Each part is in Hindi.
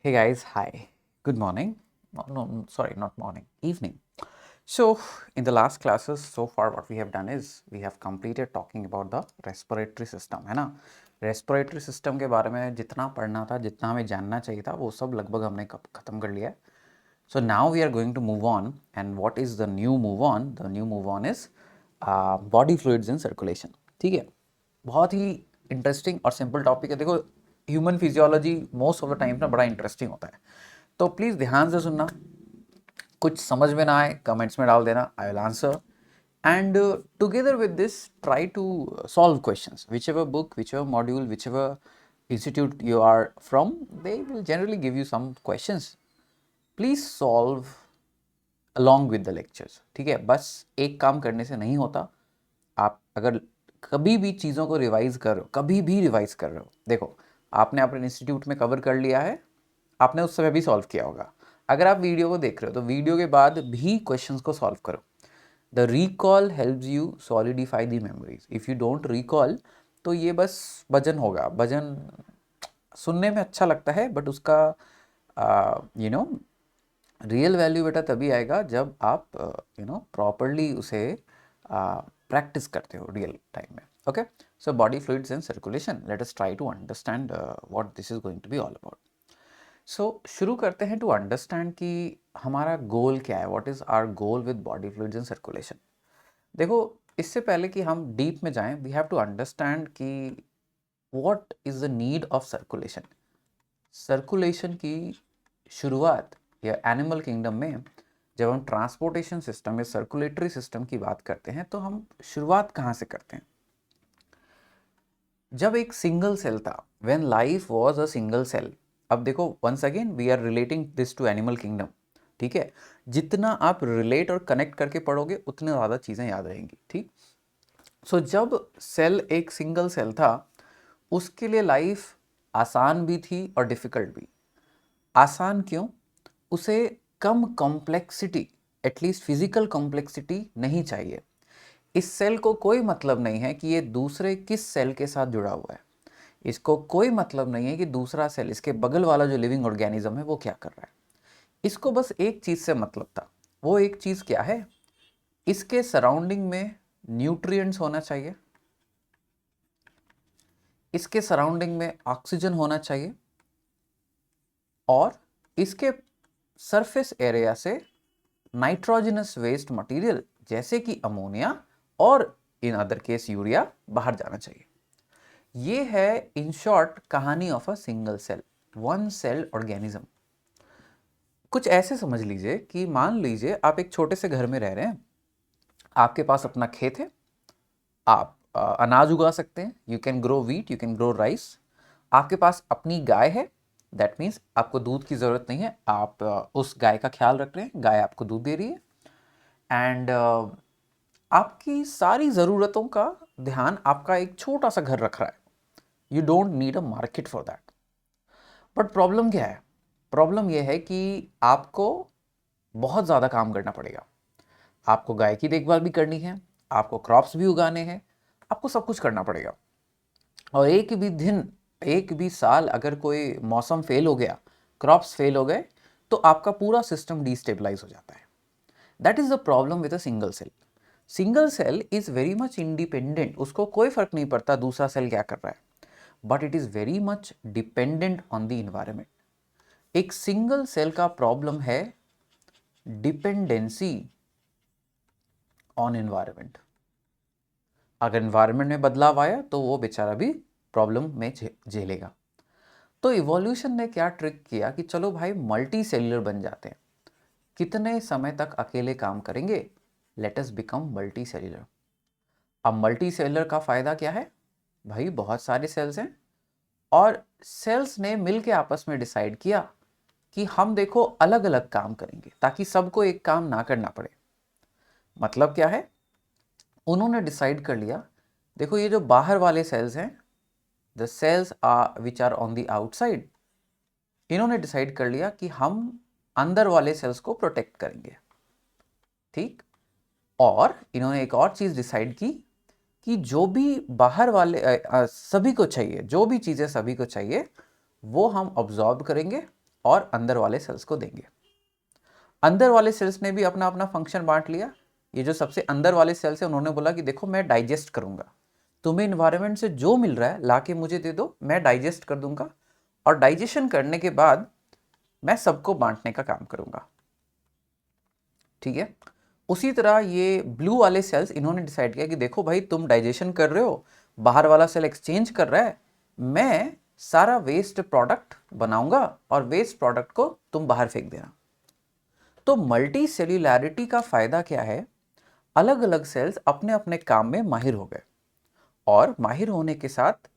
Hey guys, hi. Good morning. No, sorry, not morning, evening. So, in the last classes, so far what we have done is we have completed talking about the respiratory system, है ना? Respiratory system के बारे में जितना पढ़ना था, जितना हमें जानना चाहिए था, वो सब लगभग हमने खत्म कर लिया है. So now we are going to move on, and what is the new move on? The new move on is body fluids in circulation. ठीक है, बहुत ही इंटरेस्टिंग और सिंपल टॉपिक है. देखो, human physiology most of the time ना बड़ा इंटरेस्टिंग होता है, तो प्लीज़ ध्यान से सुनना. कुछ समझ में ना आए कमेंट्स में डाल देना, I will answer. And together with this, try to solve questions. Whichever book, whichever module, whichever institute you are from, they will generally give you some questions. Please solve along with the lectures. ठीक है, बस एक काम करने से नहीं होता. आप अगर कभी भी चीज़ों को रिवाइज कर रहे हो, कभी भी रिवाइज कर रहे हो, देखो आपने अपने इंस्टीट्यूट में कवर कर लिया है, आपने उस समय भी सॉल्व किया होगा. अगर आप वीडियो को देख रहे हो तो वीडियो के बाद भी क्वेश्चंस को सॉल्व करो. The recall helps you solidify the memories. If you don't recall तो ये बस भजन होगा. भजन सुनने में अच्छा लगता है, बट उसका रियल वैल्यू बेटा तभी आएगा जब आप प्रॉपरली उसे प्रैक्टिस करते हो रियल टाइम में. Okay, so body fluids and circulation, let us try to understand what this is going to be all about. So शुरू करते हैं टू अंडरस्टैंड कि हमारा गोल क्या है. What is our goal with body fluids and circulation. देखो, इससे पहले कि हम डीप में जाएं, वी हैव टू अंडरस्टैंड कि what is the need of circulation. Circulation की शुरुआत या एनिमल किंगडम में जब हम ट्रांसपोर्टेशन सिस्टम या सर्कुलेटरी सिस्टम की बात करते हैं तो हम शुरुआत कहाँ से करते हैं. जब एक सिंगल सेल था, when life was a single cell. अब देखो, once again we are relating this to animal kingdom. ठीक है, जितना आप रिलेट और कनेक्ट करके पढ़ोगे उतने ज़्यादा चीज़ें याद रहेंगी. ठीक, सो जब सेल एक सिंगल सेल था, उसके लिए लाइफ आसान भी थी और डिफ़िकल्ट भी. आसान क्यों? उसे कम कॉम्प्लेक्सिटी, एटलीस्ट फिजिकल कॉम्प्लेक्सिटी नहीं चाहिए. इस सेल को कोई मतलब नहीं है कि ये दूसरे किस सेल के साथ जुड़ा हुआ है. इसको कोई मतलब नहीं है कि दूसरा सेल, इसके बगल वाला जो लिविंग ऑर्गेनिज्म है, वो क्या कर रहा है. इसको बस एक चीज़ से मतलब था. वो एक चीज़ क्या है? इसके सराउंडिंग में न्यूट्रिएंट्स होना चाहिए, इसके सराउंडिंग में ऑक्सीजन होना चाहिए, और इसके सरफेस एरिया से नाइट्रोजनस वेस्ट मटेरियल जैसे कि अमोनिया और इन अदर केस यूरिया बाहर जाना चाहिए. ये है इन शॉर्ट कहानी of a single cell, one cell organism. कुछ ऐसे समझ लीजिए कि मान लीजिए आप एक छोटे से घर में रह रहे हैं, आपके पास अपना खेत है, आप अनाज उगा सकते हैं, you can grow wheat, you can grow rice. आपके पास अपनी गाय है, दैट मीन्स आपको दूध की ज़रूरत नहीं है, आप उस गाय का ख्याल रख रहे हैं, गाय आपको दूध दे रही है. एंड आपकी सारी ज़रूरतों का ध्यान आपका एक छोटा सा घर रख रहा है. You don't need a market for that. But problem क्या है? प्रॉब्लम यह है कि आपको बहुत ज़्यादा काम करना पड़ेगा. आपको गाय की देखभाल भी करनी है, आपको क्रॉप्स भी उगाने हैं, आपको सब कुछ करना पड़ेगा. और एक भी दिन, एक भी साल अगर कोई मौसम फेल हो गया, क्रॉप्स फेल हो गए, तो आपका पूरा सिस्टम डिस्टेबलाइज हो जाता है. That is the problem with a single cell. Single cell is very much independent. उसको कोई फर्क नहीं पड़ता दूसरा सेल क्या कर रहा है, but it is very much dependent on the environment. एक सिंगल सेल का प्रॉब्लम है डिपेंडेंसी ऑन इन्वायरमेंट. अगर इन्वायरमेंट में बदलाव आया तो वो बेचारा भी प्रॉब्लम में झेलेगा. तो इवोल्यूशन ने क्या ट्रिक किया कि चलो भाई मल्टी सेल्युलर बन जाते हैं. कितने समय तक अकेले काम करेंगे? Let us become multi cellular. अब मल्टी सेल्युलर का फ़ायदा क्या है? भाई बहुत सारे सेल्स हैं, और सेल्स ने मिलके आपस में डिसाइड किया कि हम देखो अलग अलग काम करेंगे ताकि सबको एक काम ना करना पड़े. मतलब क्या है? उन्होंने डिसाइड कर लिया, देखो ये जो बाहर वाले सेल्स हैं, the cells are which are on the outside, इन्होंने डिसाइड कर लिया कि हम अंदर वाले सेल्स को प्रोटेक्ट करेंगे. ठीक, और इन्होंने एक और चीज़ डिसाइड की कि जो भी बाहर वाले सभी को चाहिए, जो भी चीज़ें सभी को चाहिए, वो हम ऑब्जॉर्ब करेंगे और अंदर वाले सेल्स को देंगे। अंदर वाले सेल्स ने भी अपना अपना फंक्शन बांट लिया। ये जो सबसे अंदर वाले सेल्स है उन्होंने बोला कि देखो मैं डाइजेस्ट करूंगा, तुम्हें इन्वायरमेंट से जो मिल रहा है लाके मुझे दे दो, मैं डाइजेस्ट कर दूंगा और डाइजेशन करने के बाद मैं सबको बांटने का काम करूंगा। ठीक है। उसी तरह ये ब्लू वाले सेल्स इन्होंने डिसाइड किया कि देखो भाई तुम डाइजेशन कर रहे हो, बाहर वाला सेल एक्सचेंज कर रहा है, मैं सारा वेस्ट प्रोडक्ट बनाऊंगा और वेस्ट प्रोडक्ट को तुम बाहर फेंक देना। तो मल्टी सेल्यूलैरिटी का फायदा क्या है, अलग अलग सेल्स अपने अपने काम में माहिर हो गए और माहिर होने के साथ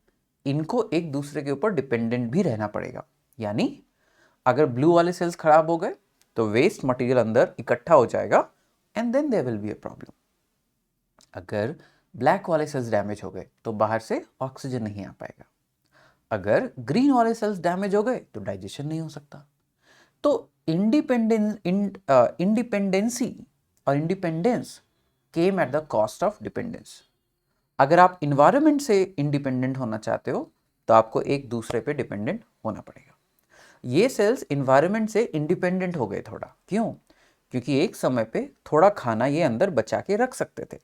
इनको एक दूसरे के ऊपर डिपेंडेंट भी रहना पड़ेगा। यानी अगर ब्लू वाले सेल्स खराब हो गए तो वेस्ट मटेरियल अंदर इकट्ठा हो जाएगा and then there will be a problem. अगर ब्लैक वाले सेल्स डैमेज हो गए तो बाहर से ऑक्सीजन नहीं आ पाएगा। अगर ग्रीन वाले सेल्स डैमेज हो गए तो डाइजेशन नहीं हो सकता। तो इंडिपेंडेंसी और independence came at the cost of dependence. अगर आप इन्वायरमेंट से इंडिपेंडेंट होना चाहते हो तो आपको एक दूसरे पे डिपेंडेंट होना पड़ेगा। ये सेल्स इन्वायरमेंट से इंडिपेंडेंट हो गए थोड़ा, क्यों? क्योंकि एक समय पे थोड़ा खाना ये अंदर बचा के रख सकते थे।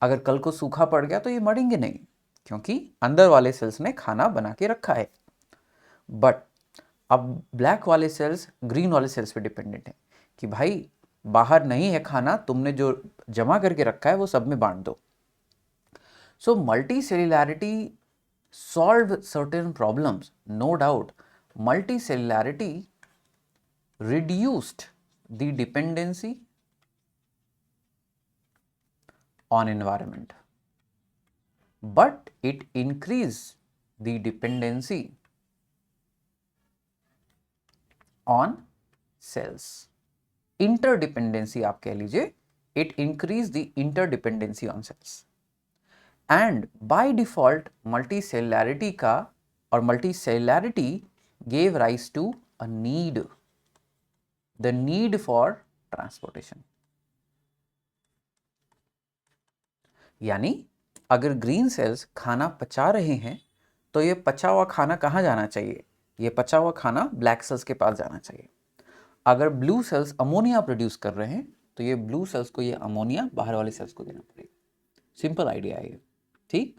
अगर कल को सूखा पड़ गया तो ये मरेंगे नहीं, क्योंकि अंदर वाले सेल्स ने खाना बना के रखा है। बट अब ब्लैक वाले सेल्स ग्रीन वाले सेल्स पे डिपेंडेंट है कि भाई बाहर नहीं है खाना, तुमने जो जमा करके रखा है वो सब में बांट दो। सो मल्टीसेल्युलैरिटी solved certain problems, no doubt. Multicellularity reduced the dependency on environment, but it increased the dependency on cells. Interdependency आप कह लीजिए, it increased the interdependency on cells. And by default multicellularity का और multicellularity gave rise to a need, the need for transportation. यानी अगर ग्रीन सेल्स खाना पचा रहे हैं तो ये पचा हुआ खाना कहाँ जाना चाहिए? ये पचा हुआ खाना ब्लैक सेल्स के पास जाना चाहिए। अगर ब्लू सेल्स अमोनिया प्रोड्यूस कर रहे हैं तो ये ब्लू सेल्स को ये अमोनिया बाहर वाले सेल्स को देना पड़ेगा। सिंपल आइडिया है ये, ठीक?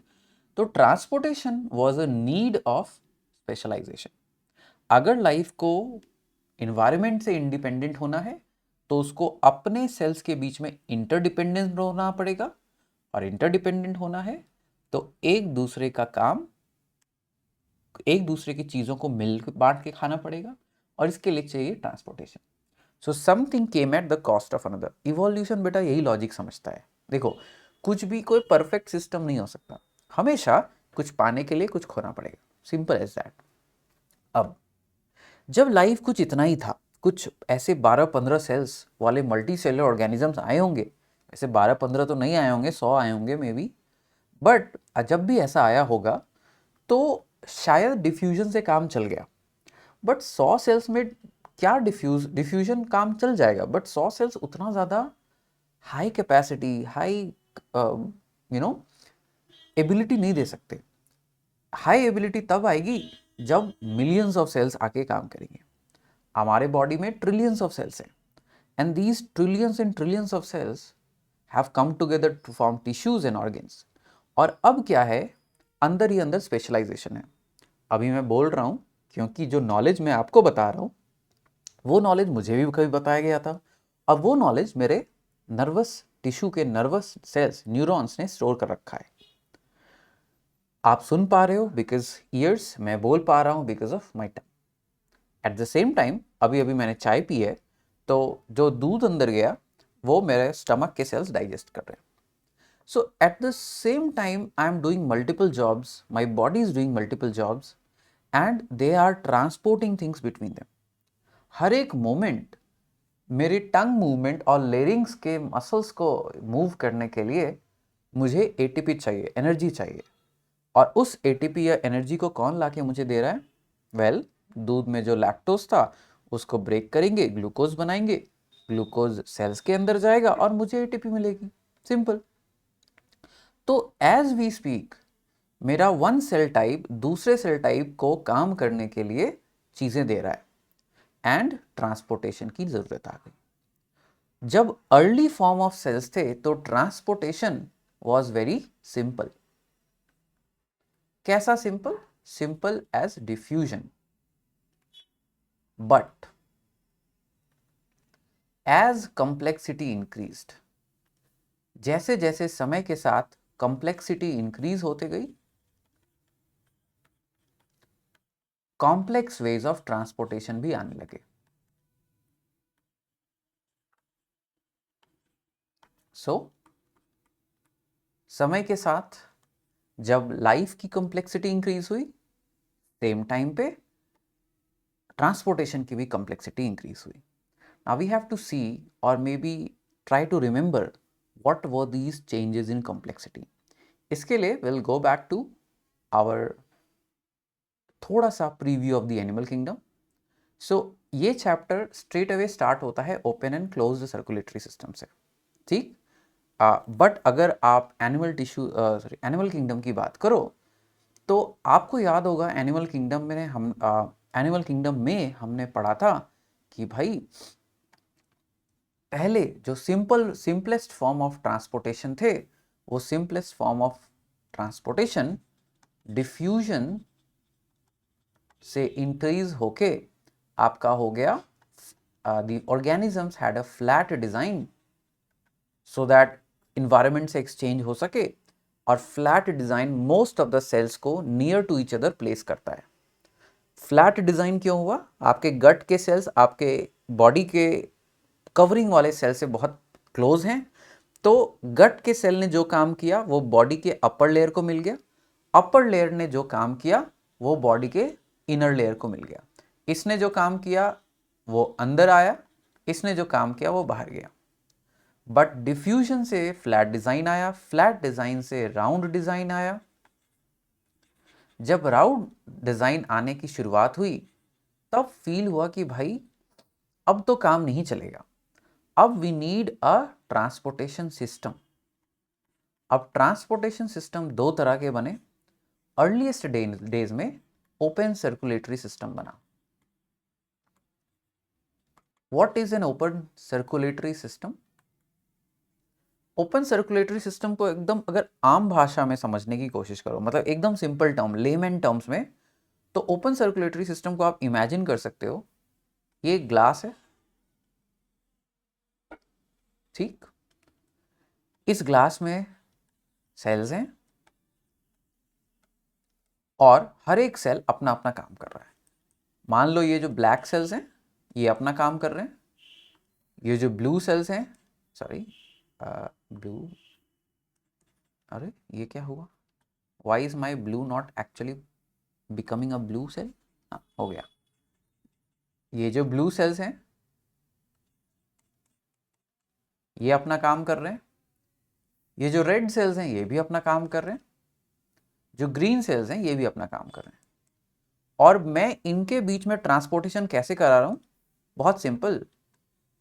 तो transportation was a need of specialisation. अगर लाइफ को इन्वायरमेंट से इंडिपेंडेंट होना है तो उसको अपने सेल्स के बीच में इंटरडिपेंडेंट होना पड़ेगा, और इंटरडिपेंडेंट होना है तो एक दूसरे का काम, एक दूसरे की चीज़ों को मिल बांट के खाना पड़ेगा, और इसके लिए चाहिए transportation. So something came at the cost of another. Evolution बेटा यही लॉजिक समझता है। देखो कुछ भी कोई परफेक्ट सिस्टम नहीं हो सकता, हमेशा कुछ पाने के लिए कुछ खोना पड़ेगा, सिंपल एज दैट। अब जब लाइफ कुछ इतना ही था, कुछ ऐसे 12-15 सेल्स वाले मल्टी सेलर ऑर्गेनिजम्स आए होंगे, ऐसे 12-15 तो नहीं आए होंगे, 100 आए होंगे मे बी, बट जब भी ऐसा आया होगा तो शायद डिफ्यूजन से काम चल गया। बट 100 सेल्स में क्या डिफ्यूजन काम चल जाएगा, बट 100 सेल्स उतना ज़्यादा हाई कैपेसिटी, हाई एबिलिटी नहीं दे सकते। हाई एबिलिटी तब आएगी जब मिलियंस ऑफ सेल्स आके काम करेंगे। हमारे बॉडी में ट्रिलियंस ऑफ सेल्स हैं, and these trillions and trillions of cells have come together to form tissues and organs. और अब क्या है, अंदर ही अंदर स्पेशलाइजेशन है। अभी मैं बोल रहा हूँ क्योंकि जो नॉलेज मैं आपको बता रहा हूँ वो नॉलेज मुझे भी कभी बताया गया था। अब वो नॉलेज मेरे नर्वस टिश्यू के नर्वस सेल्स, न्यूरॉन्स ने स्टोर कर रखा है। आप सुन पा रहे हो बिकॉज ईयर्स, मैं बोल पा रहा हूँ because of my tongue. At the same time अभी अभी मैंने चाय पी है तो जो दूध अंदर गया वो मेरे स्टमक के सेल्स डाइजेस्ट कर रहे हैं। So at the same time I am doing multiple jobs, my body is doing multiple jobs and they are transporting things between them. हर एक मोमेंट मेरी टंग मूवमेंट और लेरिंग्स के मसल्स को मूव करने के लिए मुझे एटीपी चाहिए, एनर्जी चाहिए। और उस एटीपी या एनर्जी को कौन लाके मुझे दे रहा है? वेल, दूध में जो लैक्टोज था उसको ब्रेक करेंगे, ग्लूकोज बनाएंगे, ग्लूकोज सेल्स के अंदर जाएगा और मुझे एटीपी मिलेगी। सिंपल। तो एज वी स्पीक मेरा वन सेल टाइप दूसरे सेल टाइप को काम करने के लिए चीज़ें दे रहा है। एंड ट्रांसपोर्टेशन की जरूरत आ गई। जब अर्ली फॉर्म ऑफ सेल्स थे तो ट्रांसपोर्टेशन वॉज वेरी सिंपल। कैसा simple? Simple as diffusion. But as complexity increased, जैसे जैसे समय के साथ कंप्लेक्सिटी इंक्रीज होते गई, कॉम्प्लेक्स वेज ऑफ ट्रांसपोर्टेशन भी आने लगे। सो समय के साथ जब लाइफ की कंप्लेक्सिटी इंक्रीज हुई, सेम टाइम पे ट्रांसपोर्टेशन की भी कंप्लेक्सिटी इंक्रीज हुई। Now we have to see और maybe try to remember what were these changes in complexity. इसके लिए will go back to our थोड़ा सा preview of the animal kingdom. So ये चैप्टर स्ट्रेट अवे स्टार्ट होता है open and closed circulatory system से, ठीक। बट अगर आप एनिमल किंगडम की बात करो तो आपको याद होगा एनिमल किंगडम में हमने पढ़ा था कि भाई पहले जो सिंपलेस्ट फॉर्म ऑफ ट्रांसपोर्टेशन थे, वो simplest form of transportation diffusion से इंक्रीज होके आपका हो गया the organisms had a flat design so that environment से एक्सचेंज हो सके, और flat design most of the cells को near to each other place करता है। फ्लैट डिजाइन क्यों हुआ? आपके गट के सेल्स आपके बॉडी के कवरिंग वाले सेल से बहुत क्लोज हैं, तो गट के सेल ने जो काम किया वो बॉडी के अपर लेयर को मिल गया, अपर लेयर ने जो काम किया वो बॉडी के इनर लेयर को मिल गया, इसने जो काम किया वो अंदर आया, इसने जो काम किया वो बाहर गया। बट डिफ्यूजन से फ्लैट डिजाइन आया, फ्लैट डिजाइन से राउंड डिजाइन आया। जब राउंड डिजाइन आने की शुरुआत हुई तब फील हुआ कि भाई अब तो काम नहीं चलेगा, अब we need a transportation system. अब ट्रांसपोर्टेशन सिस्टम दो तरह के बने। अर्लीस्ट डेज में ओपन सर्कुलेटरी सिस्टम बना। What is an open circulatory system? Open circulatory system को एकदम अगर आम भाषा में समझने की कोशिश करो, मतलब एकदम सिंपल टर्म, लेमैन टर्म्स में, तो ओपन सर्कुलेटरी सिस्टम को आप इमेजिन कर सकते हो, ये ग्लास है, ठीक। इस ग्लास में सेल्स हैं और हर एक सेल अपना अपना काम कर रहा है। मान लो ये जो ब्लैक सेल्स हैं ये अपना काम कर रहे हैं, ये जो ब्लू सेल्स हैं, सॉरी ब्लू, अरे ये क्या हुआ? Why is my blue not actually becoming a blue cell? हो गया। ये जो ब्लू सेल्स हैं ये अपना काम कर रहे हैं, ये जो रेड सेल्स हैं ये भी अपना काम कर रहे हैं, जो ग्रीन सेल्स हैं ये भी अपना काम कर रहे हैं, और मैं इनके बीच में ट्रांसपोर्टेशन कैसे करा रहा हूं? बहुत सिंपल,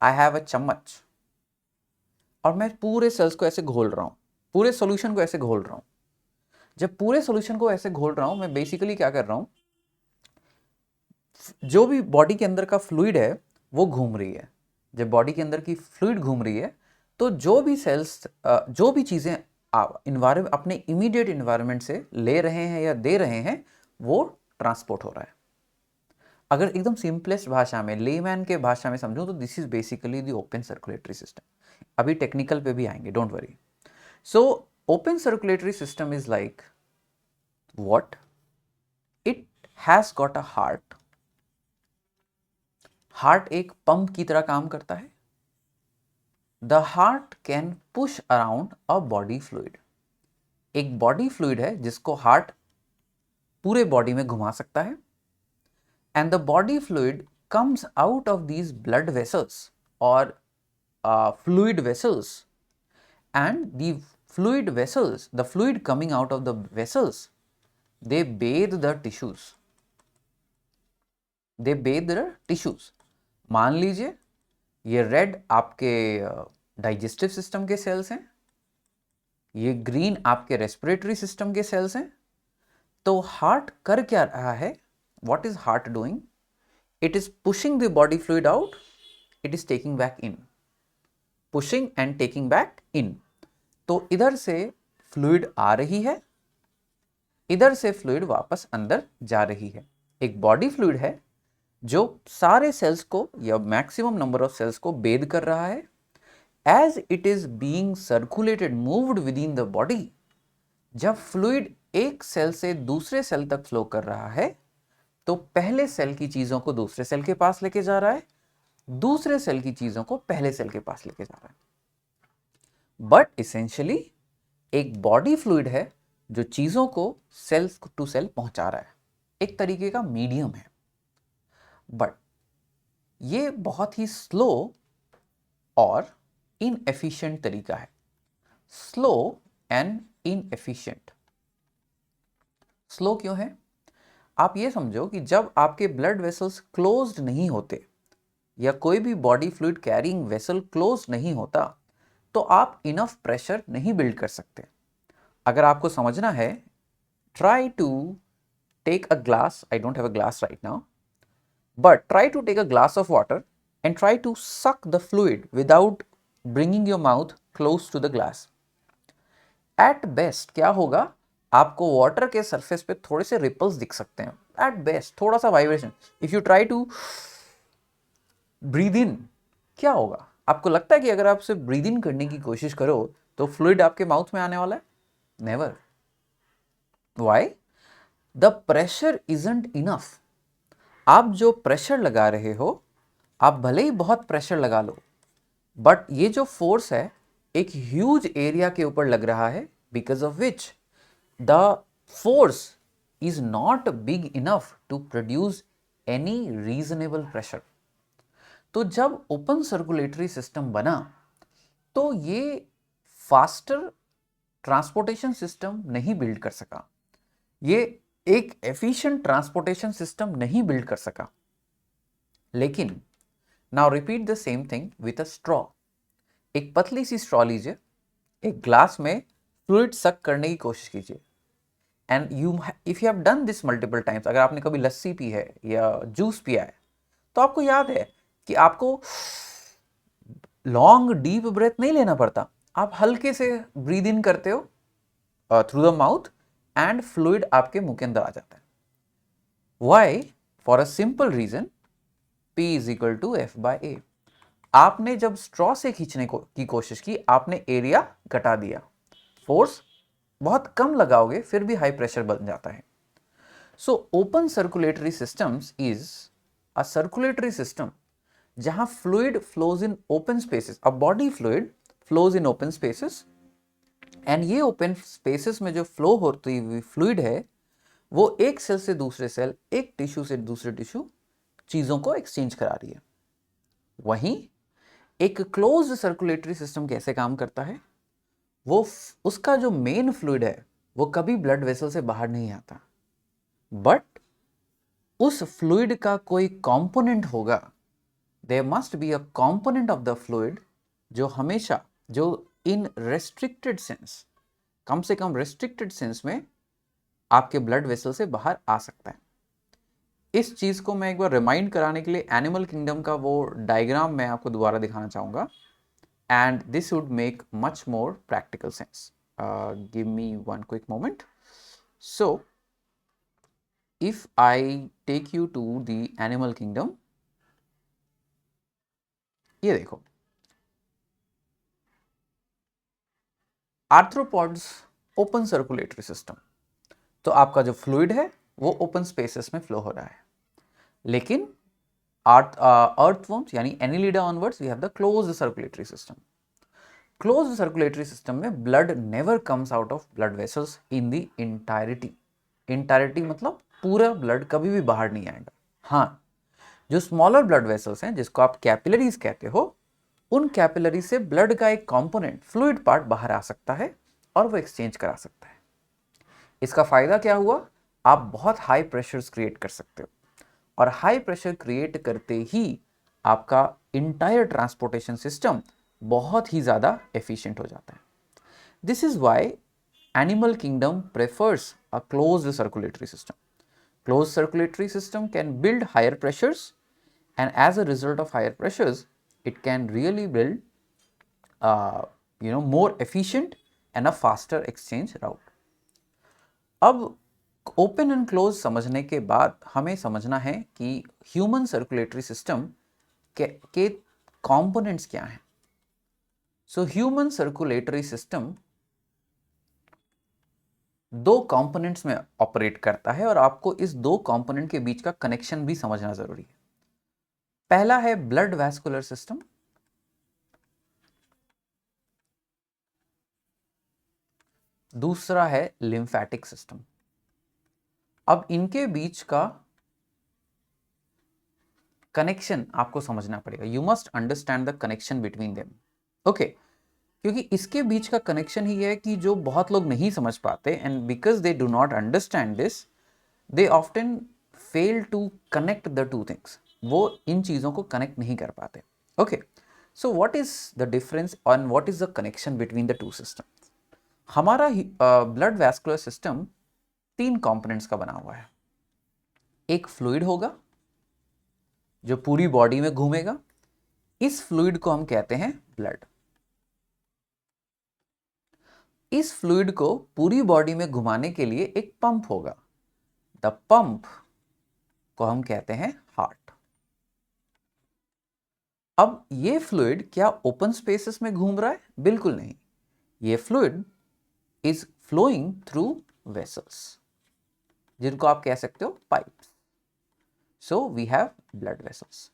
आई हैव अ चम्मच और मैं पूरे सेल्स को ऐसे घोल रहा हूं, पूरे सॉल्यूशन को ऐसे घोल रहा हूं। जब पूरे सॉल्यूशन को ऐसे घोल रहा हूं, मैं बेसिकली क्या कर रहा हूं, जो भी बॉडी के अंदर का फ्लूइड है वो घूम रही है। जब बॉडी के अंदर की फ्लूइड घूम रही है तो जो भी सेल्स जो भी चीज़ें अपने इमीडिएट इन्वायरमेंट से ले रहे हैं या दे रहे हैं वो ट्रांसपोर्ट हो रहा है। अगर एकदम सिंपलेस्ट भाषा में, लेमैन के भाषा में समझूं तो this is basically the open circulatory system. अभी टेक्निकल पे भी आएंगे, don't worry. So open circulatory system is like what? It has got a heart. Heart एक पंप की तरह काम करता है। The heart can push around a body fluid. एक बॉडी फ्लूइड है जिसको हार्ट पूरे बॉडी में घुमा सकता है, and the body fluid comes out of these blood vessels or fluid vessels, and the fluid coming out of the vessels, they bathe the tissues. मान लीजिए ये रेड आपके डाइजेस्टिव सिस्टम के सेल्स हैं, ये ग्रीन आपके रेस्पिरेटरी सिस्टम के सेल्स हैं। तो हार्ट कर क्या रहा है? What is heart doing? It is pushing the body fluid out, it is taking back in, pushing and taking back in. तो इधर से फ्लूइड आ रही है, इधर से फ्लूइड वापस अंदर जा रही है। एक बॉडी फ्लूइड है जो सारे सेल्स को या मैक्सिमम नंबर ऑफ सेल्स को बेद कर रहा है। As it is being circulated moved within the body, जब फ्लूइड एक सेल से दूसरे सेल तक फ्लो कर रहा है तो पहले सेल की चीजों को दूसरे सेल के पास लेके जा रहा है, दूसरे सेल की चीजों को पहले सेल के पास लेके जा रहा है। बट इसेंशियली एक बॉडी फ्लूइड है जो चीजों को सेल टू सेल पहुंचा रहा है, एक तरीके का मीडियम है। बट ये बहुत ही स्लो और इनएफिशिएंट तरीका है। Slow and inefficient. स्लो क्यों है? आप ये समझो कि जब आपके ब्लड वेसल्स क्लोज्ड नहीं होते या कोई भी body fluid carrying vessel close नहीं होता तो आप इनफ प्रेशर नहीं बिल्ड कर सकते। अगर आपको समझना है, try to take a glass, I don't have a glass right now, but try to take a glass of water and try to suck the fluid without bringing your mouth close to the glass. At best क्या होगा, आपको वाटर के सरफेस पे थोड़े से रिपल्स दिख सकते हैं, एट बेस्ट थोड़ा सा vibration. If you try to breathe in, क्या होगा? आपको लगता है कि अगर आप सिर्फ ब्रीद इन करने की कोशिश करो तो फ्लूइड आपके माउथ में आने वाला है? Never. Why? The pressure isn't enough. आप जो प्रेशर लगा रहे हो, आप भले ही बहुत प्रेशर लगा लो, बट ये जो फोर्स है एक ह्यूज एरिया के ऊपर लग रहा है, because of which the force is not big enough to produce any reasonable pressure. तो जब ओपन सर्कुलेटरी सिस्टम बना तो ये फास्टर ट्रांसपोर्टेशन सिस्टम नहीं बिल्ड कर सका, ये एक एफिशिएंट ट्रांसपोर्टेशन सिस्टम नहीं बिल्ड कर सका। लेकिन now repeat the same thing with a straw. एक पतली सी स्ट्रॉ लीजिए, एक ग्लास में फ्लूइड सक करने की कोशिश कीजिए, and if you have done this multiple times, अगर आपने कभी लस्सी पी है या जूस पिया है तो आपको याद है कि आपको लॉन्ग डीप ब्रेथ नहीं लेना पड़ता, आप हल्के से ब्रीद इन करते हो through the mouth and fluid आपके मुंह के अंदर आ जाता है। Why? For a simple reason, P is equal to F by A। आपने जब स्ट्रॉ से खींचने की कोशिश की, आपने एरिया घटा दिया, फोर्स बहुत कम लगाओगे फिर भी हाई प्रेशर बन जाता है। So open circulatory systems is a circulatory system जहां fluid flows in open spaces, a body fluid flows in open spaces, and ये ओपन स्पेसेस में जो फ्लो होती हुई फ्लूइड है वो एक सेल से दूसरे सेल, एक टिश्यू से दूसरे टिश्यू चीजों को एक्सचेंज करा रही है। वहीं एक क्लोज्ड सर्कुलेटरी सिस्टम कैसे काम करता है? वो उसका जो मेन फ्लूइड है वो कभी ब्लड वेसल से बाहर नहीं आता, बट उस फ्लूइड का कोई कंपोनेंट होगा, there must be a component of the fluid जो हमेशा, जो इन रेस्ट्रिक्टेड सेंस, कम से कम रेस्ट्रिक्टेड सेंस में आपके ब्लड वेसल से बाहर आ सकता है। इस चीज को मैं एक बार रिमाइंड कराने के लिए एनिमल किंगडम का वो डायग्राम मैं आपको दोबारा दिखाना चाहूंगा, and this would make much more practical sense. Give me one quick moment. So if I take you to the animal kingdom, ये देखो, आर्थ्रोपॉड्स ओपन सर्कुलेटरी सिस्टम, तो आपका जो फ्लूइड है वो ओपन स्पेसेस में फ्लो हो रहा है। लेकिन अर्थवर्म्स यानी Annelida onwards we have the closed circulatory system. Closed circulatory system में blood never comes out of blood vessels in the entirety. Entirety मतलब पूरा ब्लड कभी भी बाहर नहीं आएगा। हाँ, जो स्मॉलर ब्लड वेसल्स हैं जिसको आप कैपिलरीज कहते हो, उन कैपिलरी से ब्लड का एक कंपोनेंट, फ्लूइड पार्ट बाहर आ सकता है और वो एक्सचेंज करा सकता है। इसका फायदा क्या हुआ? आप बहुत हाई प्रेशर्स क्रिएट कर सकते हो, और हाई प्रेशर क्रिएट करते ही आपका इंटायर ट्रांसपोर्टेशन सिस्टम बहुत ही ज़्यादा एफिशिएंट हो जाता है। This is why animal kingdom prefers a closed circulatory system. Closed circulatory system can build higher pressures and as a result of higher pressures it can really build more efficient and a faster exchange route. अब ओपन एंड क्लोज समझने के बाद हमें समझना है कि ह्यूमन सर्कुलेटरी सिस्टम के कंपोनेंट्स क्या हैं. सो ह्यूमन सर्कुलेटरी सिस्टम दो कंपोनेंट्स में ऑपरेट करता है और आपको इस दो कंपोनेंट के बीच का कनेक्शन भी समझना जरूरी है. पहला है ब्लड वैस्कुलर सिस्टम, दूसरा है लिम्फेटिक सिस्टम. अब इनके बीच का कनेक्शन आपको समझना पड़ेगा. You must understand the connection between them. Okay, क्योंकि इसके बीच का कनेक्शन ही है कि जो बहुत लोग नहीं समझ पाते, and because they do not understand this they often fail to connect the two things. वो इन चीज़ों को कनेक्ट नहीं कर पाते. Okay, so what is the difference and what is the connection between the two system. हमारा ब्लड वैस्कुलर सिस्टम 3 कंपोनेंट्स का बना हुआ है. एक फ्लूइड होगा जो पूरी बॉडी में घूमेगा. इस फ्लूइड को हम कहते हैं ब्लड. इस फ्लूइड को पूरी बॉडी में घुमाने के लिए एक पंप होगा. द पंप को हम कहते हैं हार्ट. अब ये फ्लूइड क्या ओपन स्पेसेस में घूम रहा है? बिल्कुल नहीं. ये fluid is flowing through vessels, जिनको आप कह सकते हो pipes. So we have blood vessels.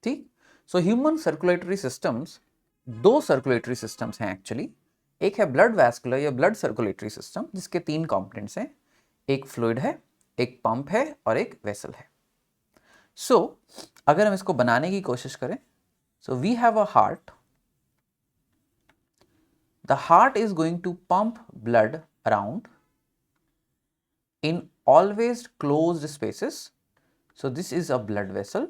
ठीक. सो ह्यूमन सर्कुलेटरी सिस्टम्स, दो सर्कुलेटरी सिस्टम्स हैं एक्चुअली. एक है ब्लड वैस्कुलर या ब्लड सर्कुलेटरी सिस्टम जिसके 3 कंपोनेंट्स हैं. एक फ्लूइड है, एक पंप है और एक वेसल है. सो अगर हम इसको बनाने की कोशिश करें, so we have a heart. The heart is going to pump blood around in always closed spaces. So this is a blood vessel.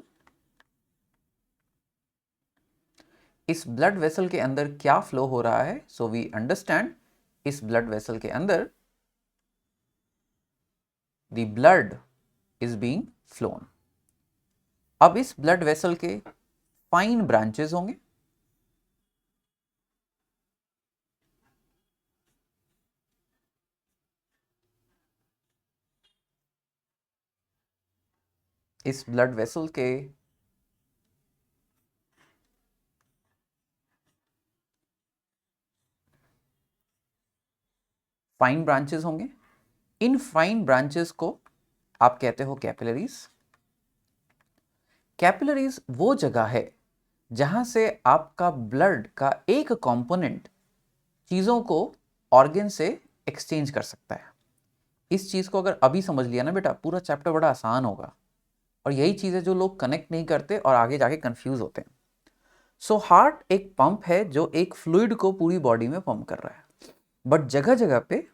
इस ब्लड वेसल के अंदर क्या फ्लो हो रहा है? सो वी अंडरस्टैंड इस ब्लड वेसल के अंदर the blood is being phloem. अब इस ब्लड वेसल के फाइन ब्रांचेस होंगे. इस ब्लड वेसल के फाइन ब्रांचेस होंगे. इन फाइन ब्रांचेस को आप कहते हो कैपिलरीज. कैपिलरीज वो जगह है जहां से आपका ब्लड का एक कंपोनेंट चीज़ों को ऑर्गन से एक्सचेंज कर सकता है. इस चीज़ को अगर अभी समझ लिया ना बेटा, पूरा चैप्टर बड़ा आसान होगा. और यही चीज़ है जो लोग कनेक्ट नहीं करते और आगे जाके कंफ्यूज होते हैं. सो हार्ट एक पंप है जो एक फ्लूइड को पूरी बॉडी में पंप कर रहा है. बट जगह जगह पे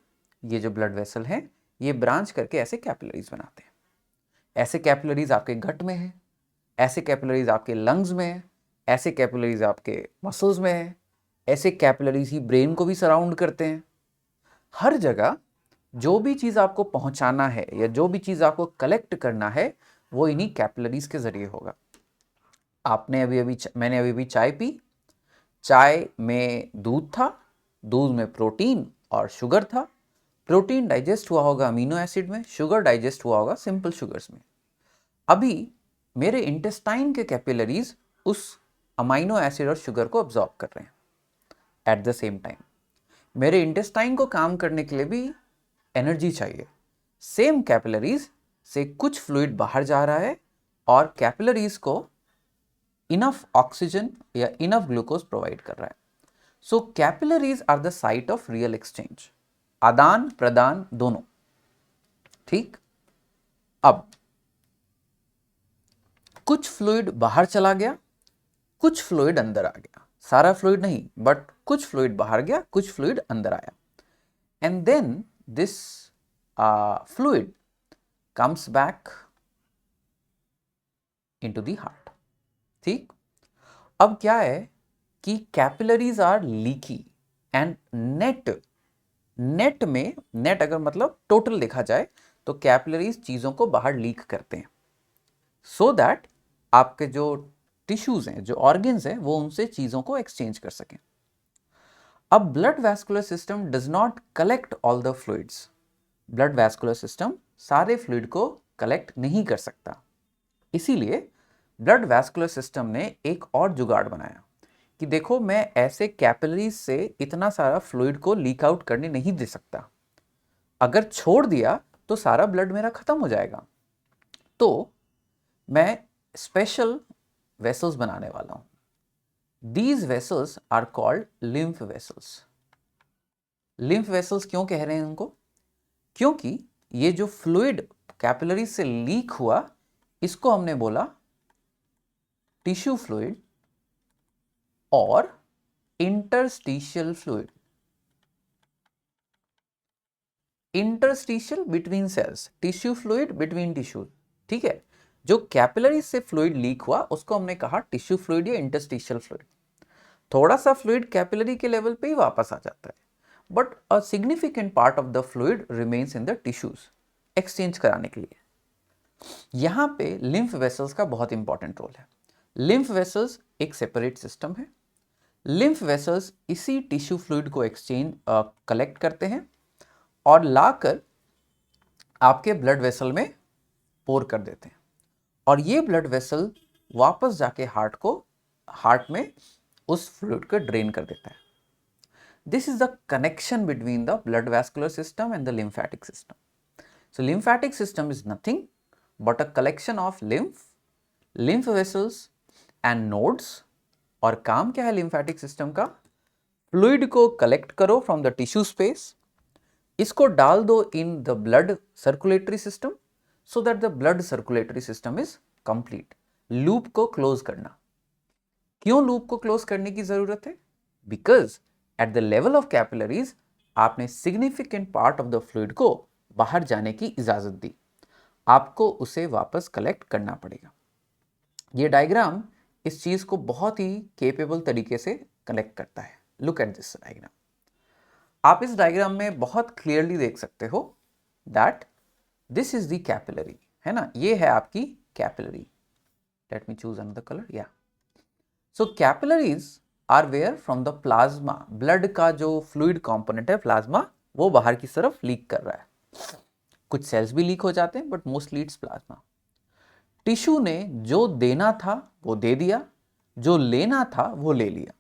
ये जो ब्लड वेसल है ये ब्रांच करके ऐसे कैपिलरीज बनाते हैं. ऐसे कैपिलरीज आपके गट में है, ऐसे कैपिलरीज आपके लंग्स में है, ऐसे कैपिलरीज आपके मसल्स में है, ऐसे कैपिलरीज ही ब्रेन को भी सराउंड करते हैं. हर जगह जो भी चीज़ आपको पहुंचाना है या जो भी चीज़ आपको कलेक्ट करना है वो इन्हीं कैपिलरीज के जरिए होगा. मैंने अभी चाय पी. चाय में दूध था, दूध में प्रोटीन और शुगर था. प्रोटीन डाइजेस्ट हुआ होगा अमीनो एसिड में, शुगर डाइजेस्ट हुआ होगा सिंपल शुगर्स में. अभी मेरे इंटेस्टाइन के कैपिलरीज उस अमीनो एसिड और शुगर को अब्जॉर्ब कर रहे हैं. एट द सेम टाइम मेरे इंटेस्टाइन को काम करने के लिए भी एनर्जी चाहिए. सेम कैपिलरीज से कुछ फ्लूइड बाहर जा रहा है और कैपिलरीज को इनफ ऑक्सीजन या इनफ ग्लूकोज प्रोवाइड कर रहा है. So capillaries are the site of real exchange. आदान प्रदान दोनों. ठीक. अब कुछ फ्लूइड बाहर चला गया, कुछ फ्लूइड अंदर आ गया. सारा फ्लूइड नहीं, बट कुछ फ्लूइड बाहर गया, कुछ फ्लूइड अंदर आया. And then this fluid comes back into the heart. ठीक. अब क्या है कि capillaries are leaky and net में, नेट अगर मतलब टोटल देखा जाए तो कैपिलरीज चीजों को बाहर लीक करते हैं. सो दैट आपके जो टिश्यूज हैं, जो ऑर्गन्स हैं, वो उनसे चीज़ों को एक्सचेंज कर सकें। अब blood vascular system does not collect all the fluids. Blood vascular system सारे फ्लूइड को कलेक्ट नहीं कर सकता। इसीलिए ब्लड वैस्कुलर सिस्टम ने एक और जुगाड़ बनाया कि देखो, मैं ऐसे कैपिलरीज से इतना सारा फ्लूइड को लीक आउट करने नहीं दे सकता। अगर छोड़ दिया तो सारा ब्लड मेरा खत्म हो जाएगा। तो मैं स्पेशल वेसल्स बनाने वाला हूं। These vessels are called lymph vessels. Lymph vessels क्यों कह रहे हैं उनको? क्योंकि ये जो फ्लूइड कैपिलरी से लीक हुआ, इसको हमने बोला टिश्यू फ्लूइड और interstitial fluid. Interstitial between cells, tissue fluid between tissue. ठीक है, जो कैपिलरी से फ्लूइड लीक हुआ उसको हमने कहा टिश्यू फ्लूइड या इंटरस्टिशियल फ्लूइड। थोड़ा सा फ्लूइड कैपिलरी के लेवल पे ही वापस आ जाता है, but a significant part of the fluid remains in the tissues exchange कराने के लिए। यहां पे लिम्फ वेसल्स का बहुत इंपॉर्टेंट रोल है। लिम्फ वेसल्स एक सेपरेट सिस्टम है। लिम्फ वेसल्स इसी टिश्यू फ्लूइड को एक्सचेंज कलेक्ट करते हैं और लाकर आपके ब्लड वेसल में पोर कर देते हैं, और ये ब्लड वेसल वापस जाके हार्ट में उस फ्लूइड को ड्रेन कर देता है। This is the connection between the blood vascular system and the lymphatic system. So lymphatic system is nothing but a collection of lymph vessels end nodes. और काम क्या है लिम्फेटिक सिस्टम का? फ्लूइड को कलेक्ट करो फ्रॉम द टिश्यू स्पेस, इसको डाल दो in the blood circulatory system so that the blood circulatory system is complete. Loop को क्लोज करना। क्यों लूप को क्लोज करने की जरूरत है? Because at the level of capillaries आपने significant part of the fluid को बाहर जाने की इजाजत दी, आपको उसे वापस कलेक्ट करना पड़ेगा। ये डायग्राम इस चीज को बहुत ही केपेबल तरीके से कनेक्ट करता है। Look at this diagram. आप इस डायग्राम में बहुत क्लियरली देख सकते हो that this is the capillary, है ना? ये है आपकी capillary. Let me choose another colour. या so capillaries are where from the plasma. Blood का जो फ्लूइड कंपोनेंट है प्लाज्मा, वो बाहर की तरफ लीक कर रहा है। कुछ सेल्स भी लीक हो जाते हैं but mostly it's plasma. Tissue ने जो देना था वो दे दिया, जो लेना था वो ले लिया।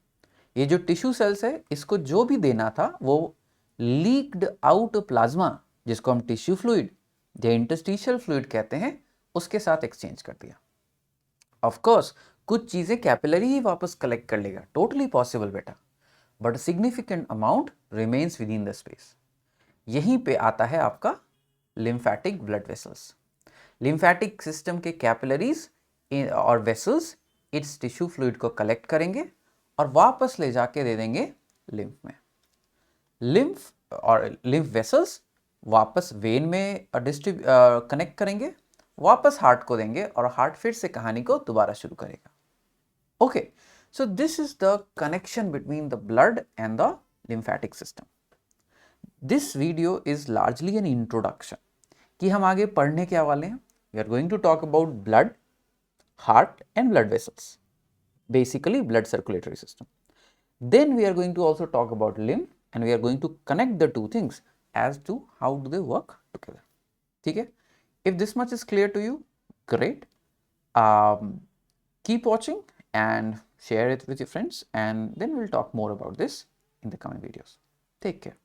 ये जो टिश्यू सेल्स है, इसको जो भी देना था वो लीक्ड आउट प्लाज्मा, जिसको हम टिश्यू फ्लूइड या इंटरस्टिशियल फ्लूइड कहते हैं, उसके साथ एक्सचेंज कर दिया। ऑफ कोर्स कुछ चीजें कैपिलरी ही वापस कलेक्ट कर लेगा, टोटली पॉसिबल बेटा, but significant amount remains with in the space. यहीं पे आता है आपका lymphatic blood vessels. Lymphatic system के कैपिलरीज और वेसल्स इस टिश्यू फ्लूइड को कलेक्ट करेंगे और वापस ले जाके दे देंगे लिम्फ में। लिम्फ और लिम्फ वेसल्स वापस वेन में कनेक्ट करेंगे, वापस हार्ट को देंगे और हार्ट फिर से कहानी को दोबारा शुरू करेगा। Okay, so this is the connection between the blood and the lymphatic system. This video is largely an introduction कि हम आगे पढ़ने क्या वाले हैं। We are going to talk about blood, heart and blood vessels, basically blood circulatory system. Then we are going to also talk about lymph and we are going to connect the two things as to how do they work together. ठीक है? If this much is clear to you, great. Keep watching and share it with your friends, and then we'll talk more about this in the coming videos. Take care.